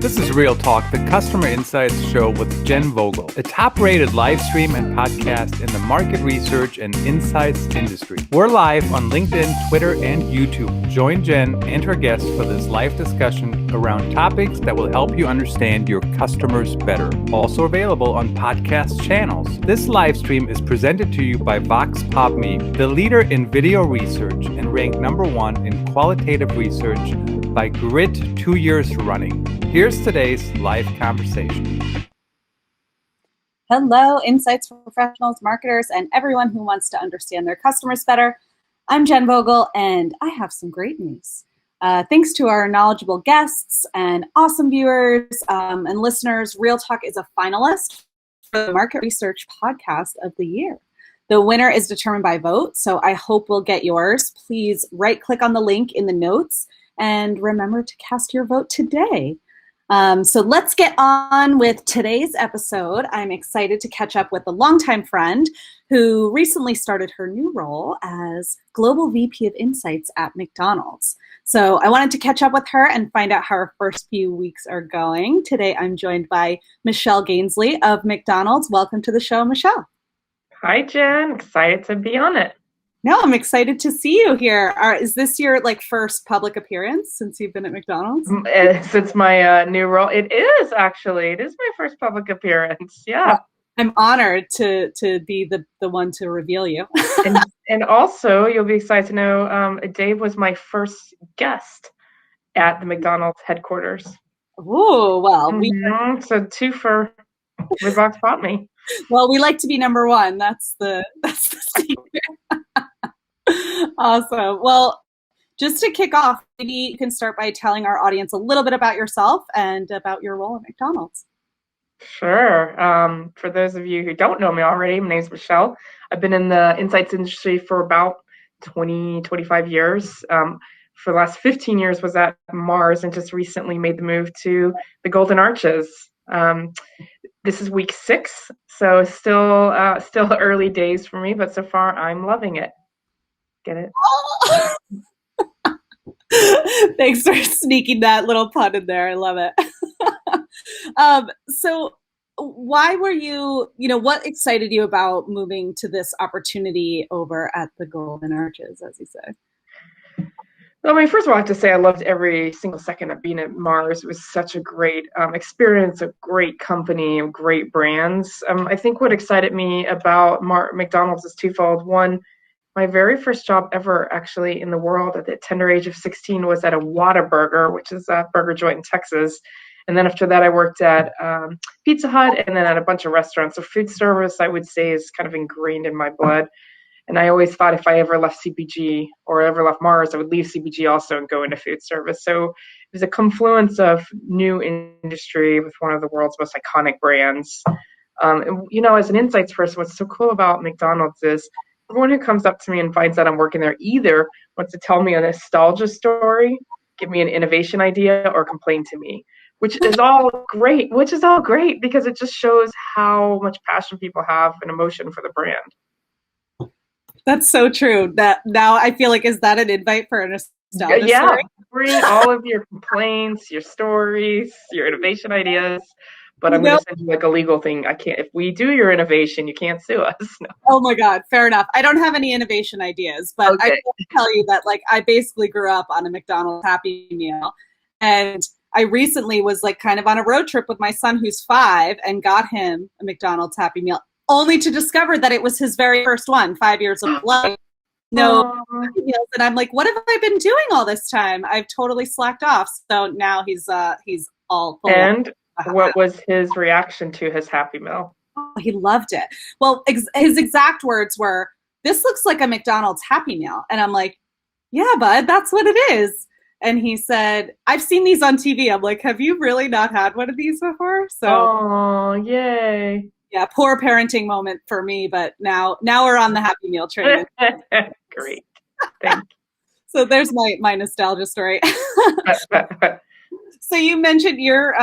This is Real Talk, the Customer Insights Show with Jenn Vogel, a top-rated live stream and podcast in the market research and insights industry. We're live on LinkedIn, Twitter, and YouTube. Join Jenn and her guests for this live discussion around topics that will help you understand your customers better. Also available on podcast channels. This live stream is presented to you by Vox Pop Me, the leader in video research and ranked #1 in qualitative research by Grit 2 years running. Here's today's live conversation. Hello, Insights professionals, marketers, and everyone who wants to understand their customers better. I'm Jenn Vogel, and I have some great news. Thanks to our knowledgeable guests and awesome viewers and listeners, Real Talk is a finalist for the Market Research Podcast of the Year. The winner is determined by vote, so I hope we'll get yours. Please right-click on the link in the notes and remember to cast your vote today. So let's get on with today's episode. I'm excited to catch up with a longtime friend who recently started her new role as Global VP of Insights at McDonald's. So I wanted to catch up with her and find out how her first few weeks are going. Today I'm joined by Michelle Gansle of McDonald's. Welcome to the show, Michelle. Hi, Jen. Excited to be on it. No, I'm excited to see you here. Is this your first public appearance since you've been at McDonald's? Since my new role, it is actually. It is my first public appearance. Yeah. Well, I'm honored to be the one to reveal you. and also, you'll be excited to know, Dave was my first guest at the McDonald's headquarters. Oh, well. So 2 for with Vox Pop Me. Well, we like to be #1. That's the secret. Awesome. Well, just to kick off, maybe you can start by telling our audience a little bit about yourself and about your role at McDonald's. Sure. For those of you who don't know me already, my name is Michelle. I've been in the insights industry for about 25 years. For the last 15 years was at Mars and just recently made the move to the Golden Arches. This is week 6, so still early days for me, but so far I'm loving it. Get it? Thanks for sneaking that little pun in there. I love it. So why were what excited you about moving to this opportunity over at the Golden Arches, as you say? Well, first of all, I have to say I loved every single second of being at Mars. It was such a great experience, a great company, great brands. I think what excited me about McDonald's is twofold. One, my very first job ever actually in the world at the tender age of 16 was at a Whataburger, which is a burger joint in Texas. And then after that, I worked at Pizza Hut and then at a bunch of restaurants. So food service, I would say, is kind of ingrained in my blood. And I always thought if I ever left CPG or ever left Mars, I would leave CPG also and go into food service. So it was a confluence of new industry with one of the world's most iconic brands. As an insights person, what's so cool about McDonald's is everyone who comes up to me and finds out I'm working there either wants to tell me a nostalgia story, give me an innovation idea, or complain to me, which is all great because it just shows how much passion people have and emotion for the brand. That's so true. That now I feel like, is that an invite for a nostalgia story? Bring all of your complaints, your stories, your innovation ideas. But I'm going to send you a legal thing. I can't. If we do your innovation, you can't sue us. No. Oh my God, fair enough. I don't have any innovation ideas, but okay. I will tell you that I basically grew up on a McDonald's Happy Meal, and I recently was kind of on a road trip with my son who's 5 and got him a McDonald's Happy Meal, only to discover that it was his very first one, 5 years of life. No Happy Meals, and I'm like, what have I been doing all this time? I've totally slacked off. So now he's all full. And what was his reaction to his Happy Meal? Oh, he loved it. Well, his exact words were, "This looks like a McDonald's Happy Meal." And I'm like, "Yeah, bud, that's what it is." And he said, "I've seen these on TV." I'm like, "Have you really not had one of these before?" So, oh, yay. Yeah, poor parenting moment for me, but now we're on the Happy Meal train. Great. Thank you. So there's my nostalgia story. So you mentioned you're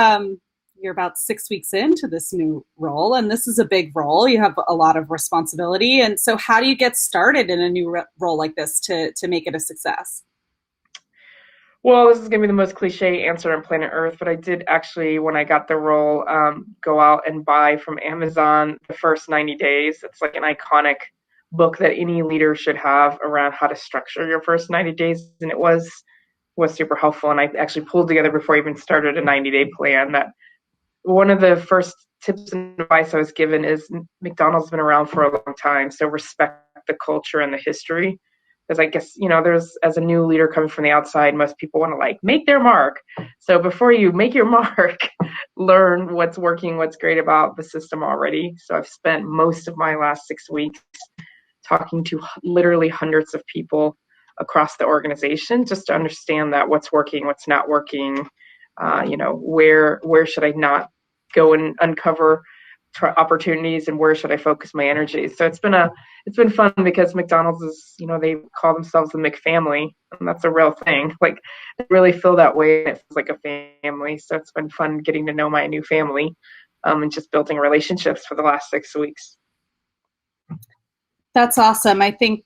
about 6 weeks into this new role, and this is a big role. You have a lot of responsibility. And so how do you get started in a new role like this to make it a success? Well, this is going to be the most cliche answer on planet Earth, but I did actually, when I got the role, go out and buy from Amazon The First 90 Days. It's like an iconic book that any leader should have around how to structure your first 90 days, and it was super helpful. And I actually pulled together before I even started a 90-day plan. That one of the first tips and advice I was given is McDonald's has been around for a long time, so respect the culture and the history. Because I guess, there's, as a new leader coming from the outside, most people want to like make their mark. So before you make your mark, learn what's working, what's great about the system already. So I've spent most of my last 6 weeks talking to literally hundreds of people across the organization just to understand that what's working, what's not working, where should I not go and uncover opportunities, and where should I focus my energy. So it's been fun because McDonald's is, they call themselves the McFamily, and that's a real thing. Like, they really feel that way. It feels like a family. So it's been fun getting to know my new family, and just building relationships for the last 6 weeks. That's awesome. I think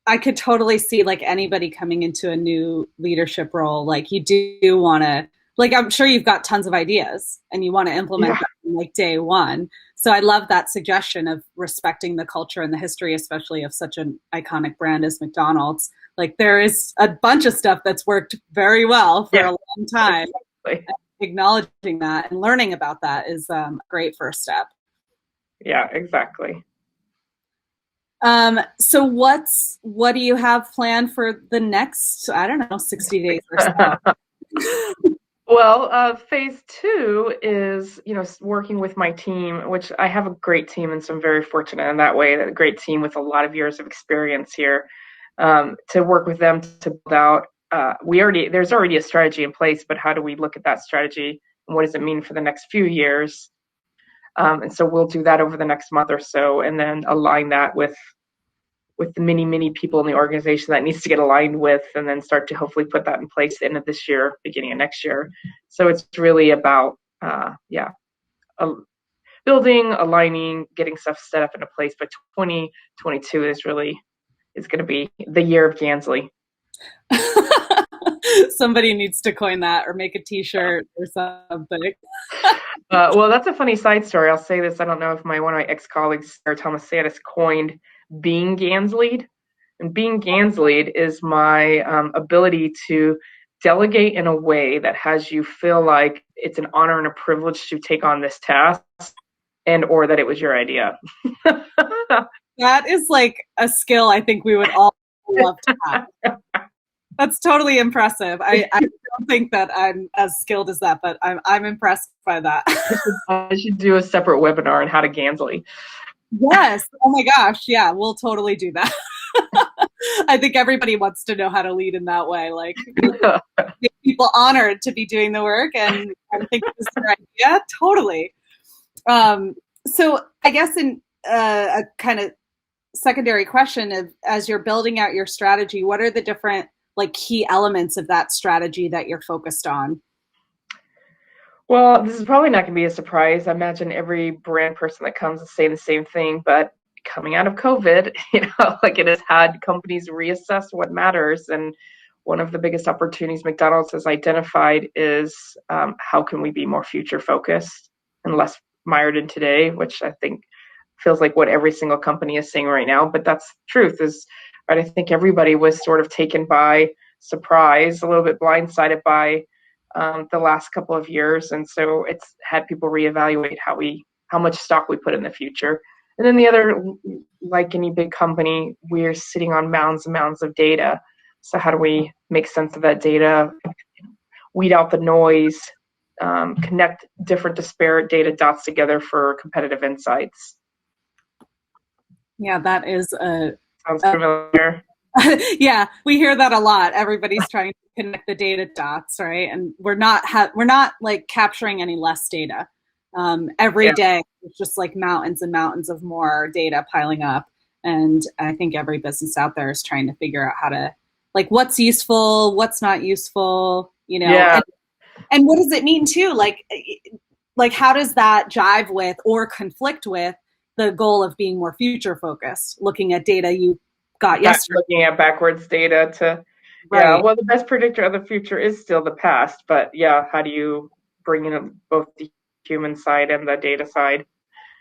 I could totally see like anybody coming into a new leadership role, like you do want to, like, I'm sure you've got tons of ideas and you want to implement them like day one. So I love that suggestion of respecting the culture and the history, especially of such an iconic brand as McDonald's. Like, there is a bunch of stuff that's worked very well for a long time. Exactly. Acknowledging that and learning about that is a great first step. Yeah, exactly. So what do you have planned for the next, I don't know, 60 days or so? Well, phase 2 is, working with my team, which I have a great team, and so I'm very fortunate in that way, that a great team with a lot of years of experience here, to work with them to build out. There's already a strategy in place, but how do we look at that strategy and what does it mean for the next few years? And so we'll do that over the next month or so, and then align that with the many people in the organization that needs to get aligned with, and then start to hopefully put that in place the end of this year, beginning of next year. So it's really about, building, aligning, getting stuff set up into place. But 2022 is going to be the year of Gansle. Somebody needs to coin that or make a t-shirt or something. Well, that's a funny side story. I'll say this. I don't know if one of my ex-colleagues, Sarah Thomas Sadis, coined being Ganslead. And being Ganslead is my ability to delegate in a way that has you feel like it's an honor and a privilege to take on this task, and or that it was your idea. That is like a skill I think we would all love to have. That's totally impressive. I don't think that I'm as skilled as that, but I'm impressed by that. I should do a separate webinar on how to Gansle. Yes. Oh my gosh. Yeah, we'll totally do that. I think everybody wants to know how to lead in that way. Like, make people honored to be doing the work and think this is their idea. Totally. So I guess in a kind of secondary question of, as you're building out your strategy, what are the different like key elements of that strategy that you're focused on? Well, this is probably not going to be a surprise. I imagine every brand person that comes is saying the same thing, but coming out of COVID, like, it has had companies reassess what matters. And one of the biggest opportunities McDonald's has identified is how can we be more future focused and less mired in today, which I think feels like what every single company is saying right now. But that's the truth is, right, I think everybody was sort of taken by surprise, a little bit blindsided by the last couple of years. And so it's had people reevaluate how much stock we put in the future. And then the other, like any big company, we're sitting on mounds and mounds of data. So how do we make sense of that data, weed out the noise, connect different disparate data dots together for competitive insights? Yeah, that is sounds familiar. Yeah, we hear that a lot. Everybody's trying to connect the data dots, right? And we're not like capturing any less data. Every day, it's just like mountains and mountains of more data piling up. And I think every business out there is trying to figure out how to, like, what's useful, what's not useful, Yeah. And what does it mean too? Like how does that jive with or conflict with the goal of being more future focused, looking at data you got yesterday? Looking at backwards data Yeah, Right. well, the best predictor of the future is still the past, but yeah, how do you bring in both the human side and the data side?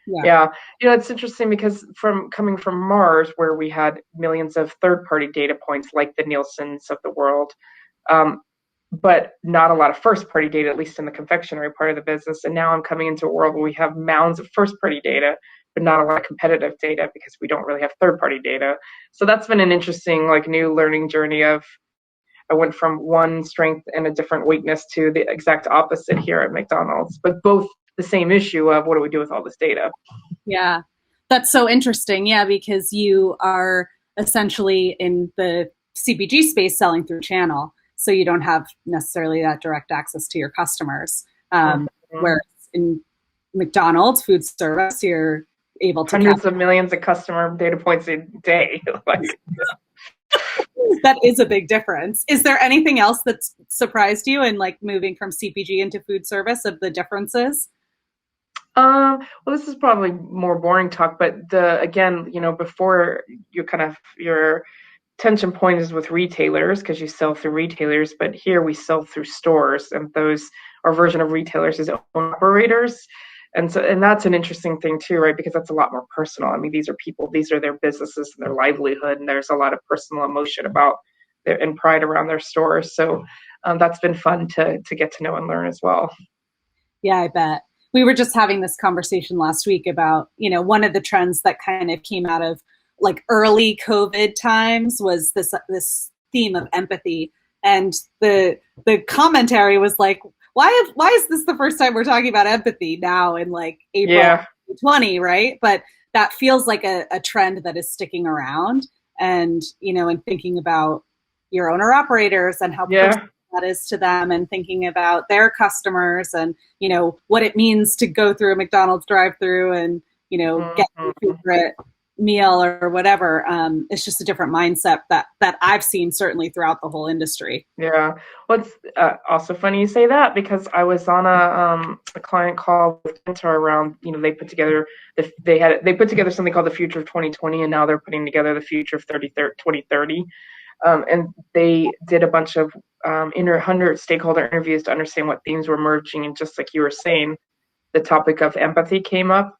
Yeah. Yeah, it's interesting because from coming from Mars, where we had millions of third-party data points like the Nielsen's of the world, um, but not a lot of first-party data, at least in the confectionery part of the business. And now I'm coming into a world where we have mounds of first-party data, but not a lot of competitive data because we don't really have third-party data. So that's been an interesting, like, new learning journey of I went from one strength and a different weakness to the exact opposite here at McDonald's, but both the same issue of what do we do with all this data? Yeah. That's so interesting. Yeah, because you are essentially in the CPG space selling through channel. So you don't have necessarily that direct access to your customers. Mhm. Whereas in McDonald's food service, you're able to Hundreds of millions of customer data points a day. Like, that is a big difference. Is there anything else that's surprised you in like moving from CPG into food service of the differences? well, this is probably more boring talk, but again, before your tension point is with retailers because you sell through retailers, but here we sell through stores, and our version of retailers is own operators. And that's an interesting thing too, right? Because that's a lot more personal. I mean, these are people, these are their businesses and their livelihood, and there's a lot of personal emotion about and pride around their stores. So that's been fun to get to know and learn as well. Yeah, I bet. We were just having this conversation last week about, one of the trends that kind of came out of like early COVID times was this theme of empathy. And the commentary was like, why is this the first time we're talking about empathy now in like April Yeah, 2020, right? But that feels like a trend that is sticking around. And, and thinking about your owner operators and how personal yeah. that is to them, and thinking about their customers and what it means to go through a McDonald's drive-through and get your Mhm. favorite meal or whatever. It's just a different mindset that I've seen certainly throughout the whole industry. Yeah. Well, it's also funny you say that because I was on a client call with Kantar around, they put together they put together something called the Future of 2020, and now they're putting together the Future of 2030. And they did a bunch of 100 stakeholder interviews to understand what themes were emerging. And just like you were saying, the topic of empathy came up.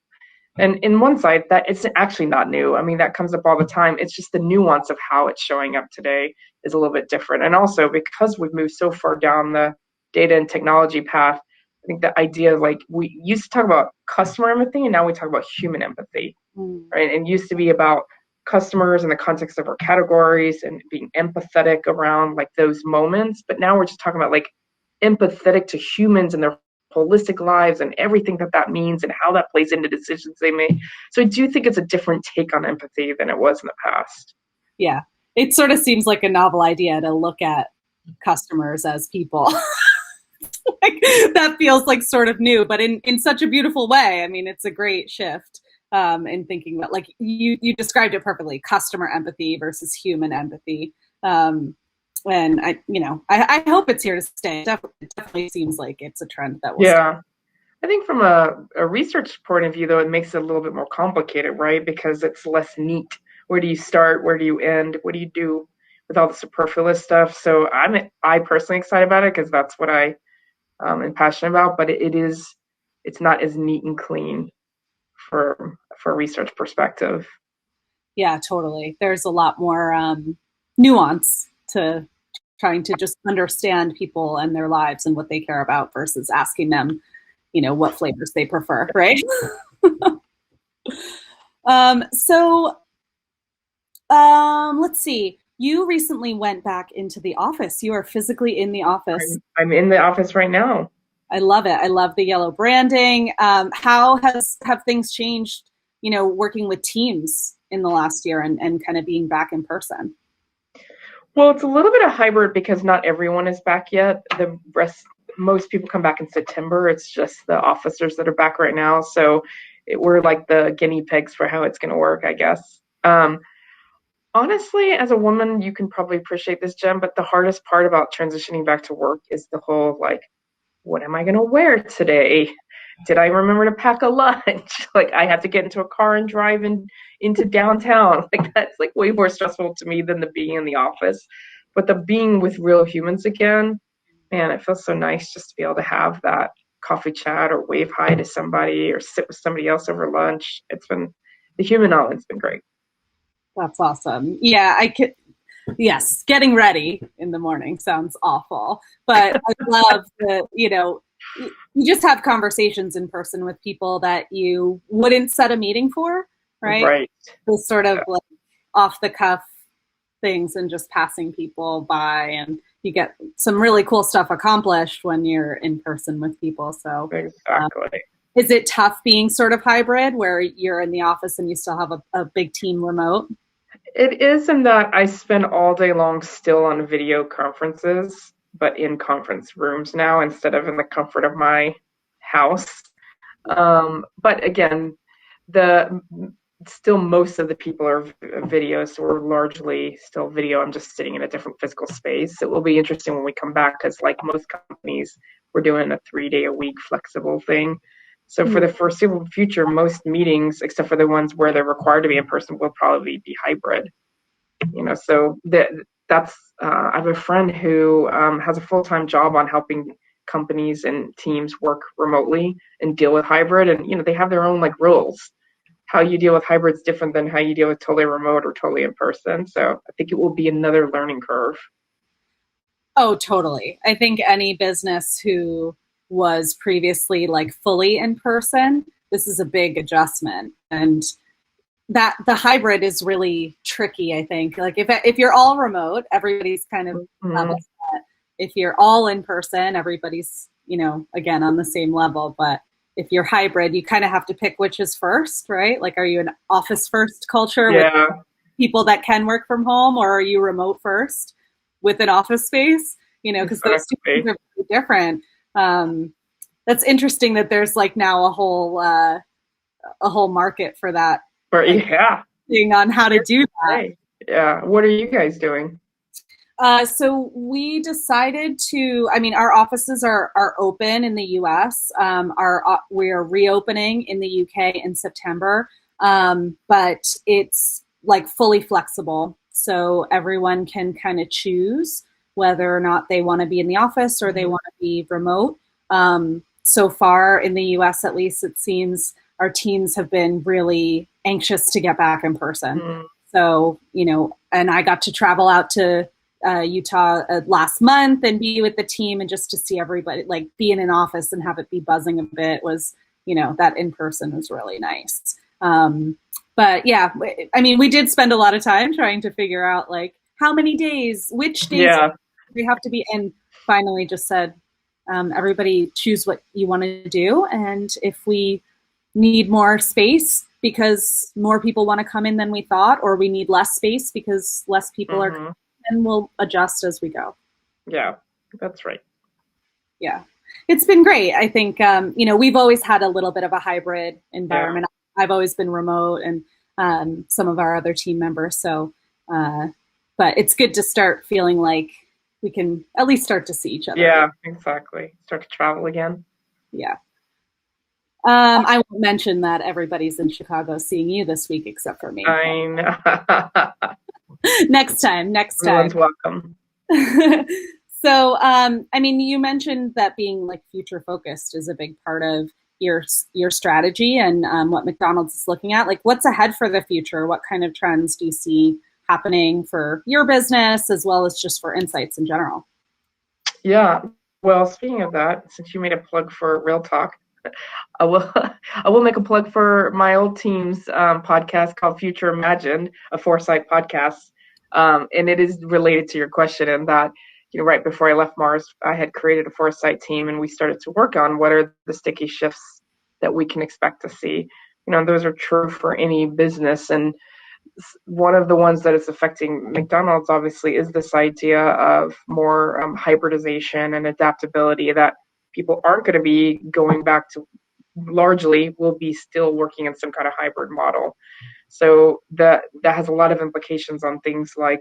And in one side, that it's actually not new. I mean, that comes up all the time. It's just the nuance of how it's showing up today is a little bit different. And also because we've moved so far down the data and technology path, I think the idea of like we used to talk about customer empathy and now we talk about human empathy, Mm. right? And it used to be about customers in the context of our categories and being empathetic around like those moments. But now we're just talking about like empathetic to humans and their holistic lives and everything that means and how that plays into decisions they make. So I do think it's a different take on empathy than it was in the past. Yeah, it sort of seems like a novel idea to look at customers as people. Like, that feels like sort of new, but in such a beautiful way. I mean, it's a great shift in thinking about, like you described it perfectly, customer empathy versus human empathy. And I hope it's here to stay. It definitely seems like it's a trend that will stay. Yeah. I think from a research point of view, though, it makes it a little bit more complicated, right? Because it's less neat. Where do you start? Where do you end? What do you do with all the superfluous stuff? So I personally excited about it because that's what I am passionate about. But it's not as neat and clean for a research perspective. Yeah, totally. There's a lot more nuance to trying to just understand people and their lives and what they care about versus asking them, what flavors they prefer, right? So let's see. You recently went back into the office. You are physically in the office. I'm in the office right now. I love it. I love the yellow branding. How have things changed, working with teams in the last year and kind of being back in person? Well, it's a little bit of hybrid because not everyone is back yet. Most people come back in September. It's just the officers that are back right now. So we're like the guinea pigs for how it's going to work, I guess. Honestly, as a woman, you can probably appreciate this, Jen, but the hardest part about transitioning back to work is the whole like, what am I going to wear today? Did I remember to pack a lunch? Like I have to get into a car and drive into downtown. Like that's like way more stressful to me than the being in the office. but the being with real humans again, man, it feels so nice just to be able to have that coffee chat or wave hi to somebody or sit with somebody else over lunch. The human element's been great. That's awesome. Yeah, I could. Yes, getting ready in the morning sounds awful, but I love that, you just have conversations in person with people that you wouldn't set a meeting for, right? Right. Those sort of like off the cuff things and just passing people by, and you get some really cool stuff accomplished when you're in person with people. So exactly. Is it tough being sort of hybrid where you're in the office and you still have a big team remote? It is in that I spend all day long still on video conferences, but in conference rooms now instead of in the comfort of my house. But again, still most of the people are video, so we're largely still video. I'm just sitting in a different physical space. It will be interesting when we come back because like most companies, we're doing a 3-day-a-week flexible thing. So for the foreseeable future, most meetings, except for the ones where they're required to be in person, will probably be hybrid. So that's I have a friend who has a full-time job on helping companies and teams work remotely and deal with hybrid, and they have their own like rules. How you deal with hybrid is different than how you deal with totally remote or totally in person. So I think it will be another learning curve. Oh, totally. I think any business who was previously like fully in person, this is a big adjustment. And that the hybrid is really tricky, I think. Like if you're all remote, everybody's kind of level set. If you're all in person, everybody's, again, on the same level. But if you're hybrid, you kind of have to pick which is first, right? Like, are you an office first culture with people that can work from home, or are you remote first with an office space? Because those two things are very different. That's interesting that there's like now a whole market for that. Thing on how to do that. Right. Yeah. What are you guys doing? So we decided our offices are open in the US. We are reopening in the UK in September, but it's like fully flexible. So everyone can kind of choose whether or not they want to be in the office or they want to be remote. So far in the US, at least, it seems our teams have been really anxious to get back in person. So, and I got to travel out to Utah last month and be with the team and just to see everybody, like be in an office and have it be buzzing a bit was, that in person was really nice. But yeah, we did spend a lot of time trying to figure out like how many days, which days we have to be, and finally just said, everybody choose what you want to do. And if we need more space because more people want to come in than we thought, or we need less space because less people are coming, and we'll adjust as we go. Yeah, that's right. Yeah, it's been great. I think, we've always had a little bit of a hybrid environment. I've always been remote, and some of our other team members. So, but it's good to start feeling like we can at least start to see each other. Yeah, exactly. Start to travel again. Yeah. I won't mention that everybody's in Chicago seeing you this week except for me. I know. Next time. Everyone's welcome. So, you mentioned that being like future focused is a big part of your strategy and what McDonald's is looking at. Like, what's ahead for the future? What kind of trends do you see happening for your business as well as just for Insights in general? Yeah. Well, speaking of that, since you made a plug for Real Talk, I will make a plug for my old team's podcast called Future Imagined, a foresight podcast, and it is related to your question in that, right before I left Mars, I had created a foresight team, and we started to work on what are the sticky shifts that we can expect to see. Those are true for any business, and one of the ones that is affecting McDonald's obviously is this idea of more hybridization and adaptability, that people aren't going to be going back to, largely will be still working in some kind of hybrid model. So that has a lot of implications on things like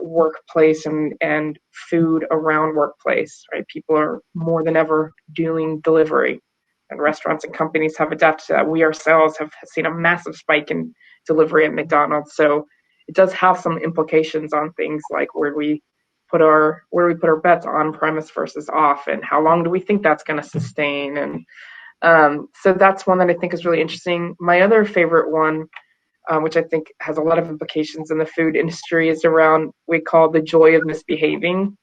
workplace and food around workplace, right? People are more than ever doing delivery, and restaurants and companies have adapted to that. We ourselves have seen a massive spike in delivery at McDonald's. So it does have some implications on things like where we where do we put our bets on premise versus off, and how long do we think that's going to sustain? And so that's one that I think is really interesting. My other favorite one, which I think has a lot of implications in the food industry, is around we call the joy of misbehaving.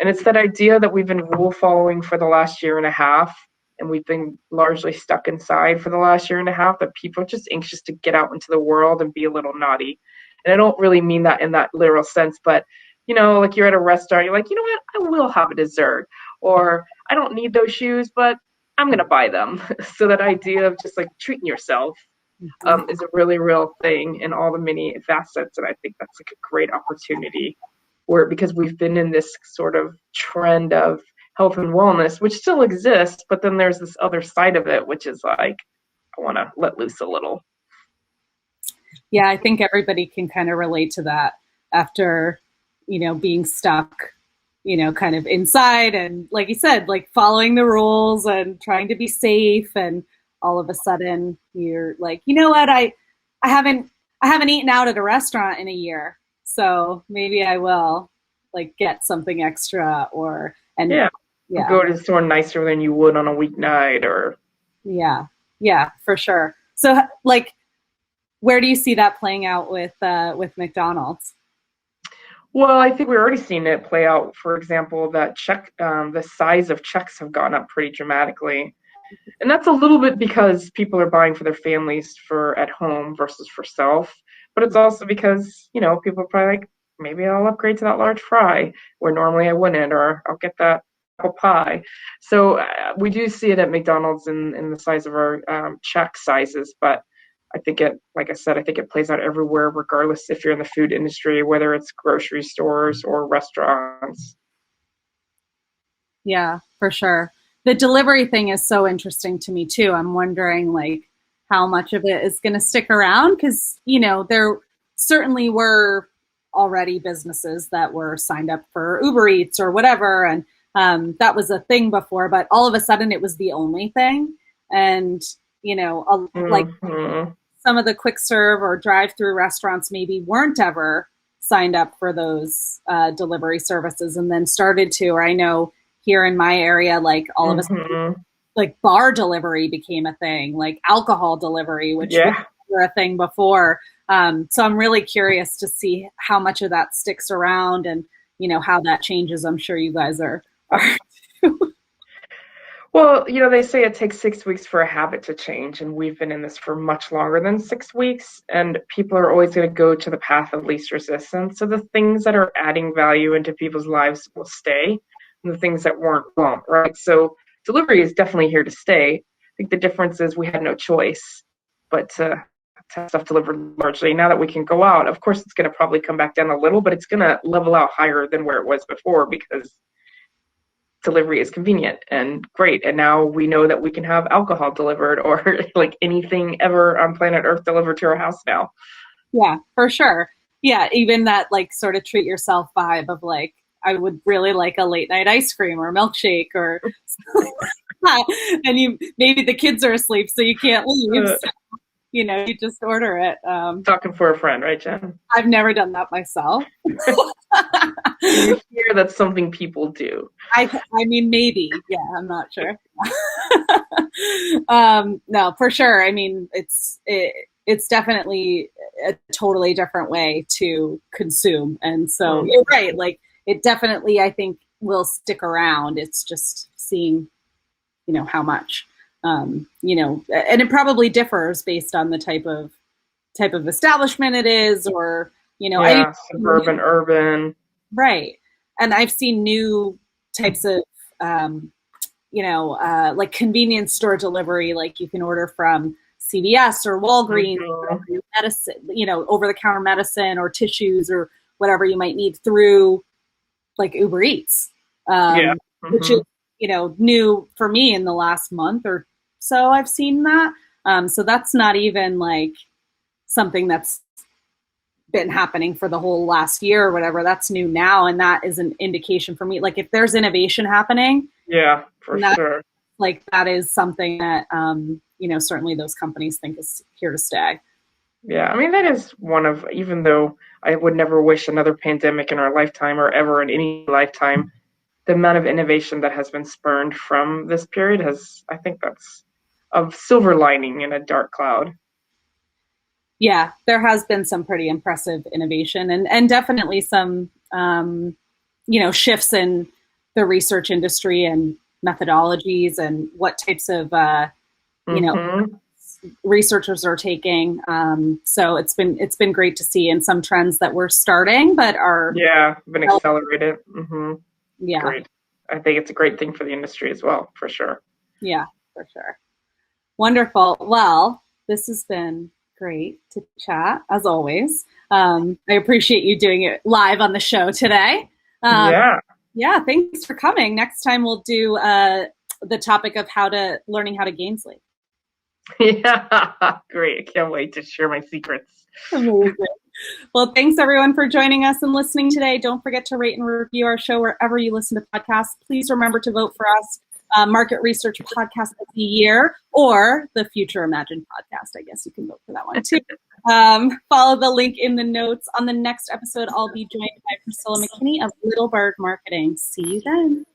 And it's that idea that we've been rule following for the last year and a half, and we've been largely stuck inside for the last year and a half, that people are just anxious to get out into the world and be a little naughty. And I don't really mean that in that literal sense, but like you're at a restaurant, you're like, you know what, I will have a dessert, or I don't need those shoes, but I'm going to buy them. So that idea of just like treating yourself is a really real thing in all the many facets. And I think that's like a great opportunity because we've been in this sort of trend of health and wellness, which still exists, but then there's this other side of it, which is like, I want to let loose a little. Yeah, I think everybody can kind of relate to that after, being stuck, kind of inside and, like you said, like following the rules and trying to be safe, and all of a sudden you're like, you know what, I haven't eaten out at a restaurant in a year, so maybe I will like get something extra go to somewhere nicer than you would on a weeknight, or yeah, for sure. So like, where do you see that playing out with McDonald's? Well, I think we're already seeing it play out. For example, that the size of checks have gone up pretty dramatically. And that's a little bit because people are buying for their families for at home versus for self. But it's also because, people are probably like, maybe I'll upgrade to that large fry where normally I wouldn't, or I'll get that apple pie. So we do see it at McDonald's in the size of our check sizes. But I think like I said, I think it plays out everywhere, regardless if you're in the food industry, whether it's grocery stores or restaurants. Yeah, for sure. The delivery thing is so interesting to me too. I'm wondering like how much of it is going to stick around, because, there certainly were already businesses that were signed up for Uber Eats or whatever. And that was a thing before, but all of a sudden it was the only thing. And, like some of the quick serve or drive-through restaurants maybe weren't ever signed up for those delivery services, and then started to, or I know here in my area, like all of a sudden, like bar delivery became a thing, like alcohol delivery, which was never a thing before. So I'm really curious to see how much of that sticks around and, how that changes. I'm sure you guys are too. Well, they say it takes 6 weeks for a habit to change, and we've been in this for much longer than 6 weeks, and people are always going to go to the path of least resistance. So the things that are adding value into people's lives will stay, and the things that weren't won't, right? So delivery is definitely here to stay. I think the difference is we had no choice but to have stuff delivered largely. Now that we can go out, of course, it's going to probably come back down a little, but it's going to level out higher than where it was before, because delivery is convenient and great. And now we know that we can have alcohol delivered, or like anything ever on planet Earth delivered to our house now. Yeah, for sure. Yeah, even that like sort of treat yourself vibe of like, I would really like a late night ice cream or milkshake or something like that. And maybe the kids are asleep, so you can't leave. So, you just order it. Talking for a friend, right, Jen? I've never done that myself. You hear that's something people do. I mean, maybe. Yeah, I'm not sure. No, for sure. I mean, it's definitely a totally different way to consume. And so you're right. Like, it definitely, I think, will stick around. It's just seeing, how much. And it probably differs based on the type of establishment it is, or, suburban, urban. Right. And I've seen new types of, like convenience store delivery, like you can order from CVS or Walgreens, or medicine, over-the-counter medicine or tissues or whatever you might need through like Uber Eats, which is, new for me in the last month or so. I've seen that. So that's not even like something that's been happening for the whole last year or whatever. That's new now. And that is an indication for me. Like if there's innovation happening, for sure. Like that is something that, certainly those companies think is here to stay. Yeah, I mean, that is one of, even though I would never wish another pandemic in our lifetime or ever in any lifetime, the amount of innovation that has been spurned from this period has, I think that's a silver lining in a dark cloud. Yeah, there has been some pretty impressive innovation and definitely some, shifts in the research industry and methodologies and what types of, Mm-hmm. researchers are taking. So it's been great to see, and some trends that we're starting, but are Been accelerated. Mm-hmm. yeah, Great. I think it's a great thing for the industry as well, for sure. yeah, for sure. Wonderful. Well, this has been great to chat as always. I appreciate you doing it live on the show today. Yeah. Yeah, thanks for coming. Next time we'll do the topic of learning how to Gansle. Yeah. Great. I can't wait to share my secrets. Amazing. Well, thanks everyone for joining us and listening today. Don't forget to rate and review our show wherever you listen to podcasts. Please remember to vote for us, Market Research Podcast of the Year, or the Future Imagined Podcast. I guess you can vote for that one too. Follow the link in the notes. On the next episode, I'll be joined by Priscilla McKinney of Little Bird Marketing. See you then.